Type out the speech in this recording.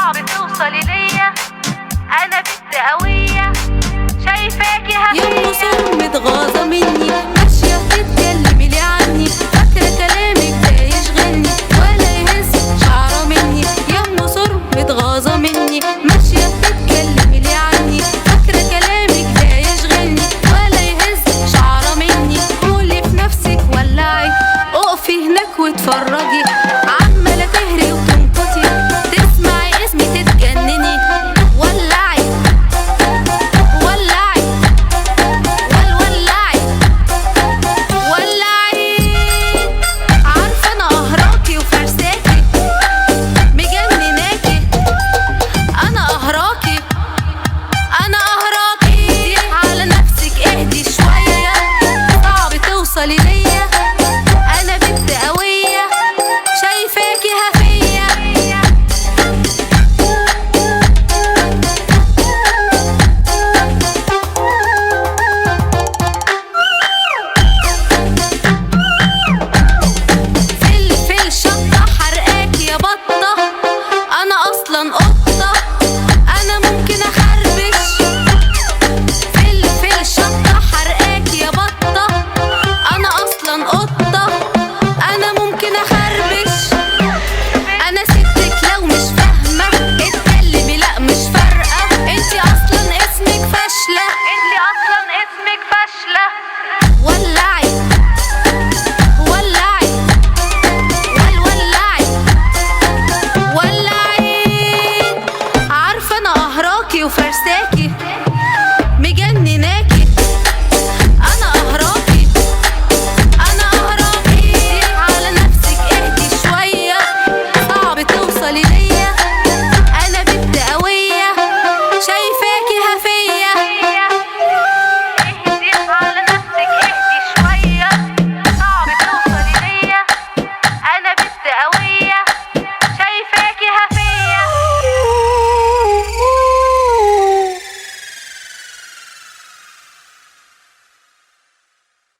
صعب توصلي ليا، انا بنت قوية شايفاكي هفية. يا مصر متغاظة مني، ماشية بتتكلمي ليه عني؟ فاكرة كلامك ده يشغلني ولا يهز شعرة مني؟ يا مصر متغاظة مني، ماشية بتتكلمي ليه عني؟ فاكرة كلامك ده يشغلني ولا يهز شعرة مني؟ قولي في نفسك ولعي، اقفي هناك واتفرجي، عمالة تهري وتنكتي، تسمعي اسمي تتجنني. ولعي ولعي ولعي، عارفة أنا قهراكي وفرساكي مجنناكي، أنا قهراكي على نفسك اهدي شوية، صعب توصلي ليا، أنا بنت قوية شايفاكي هفية. فلفل شطة حرقاكي يا بطة، أنا أصلا قطة، أنا ممكن أخربش. فلفل شطة حرقاكي يا بطة، أنا أصلا قطة.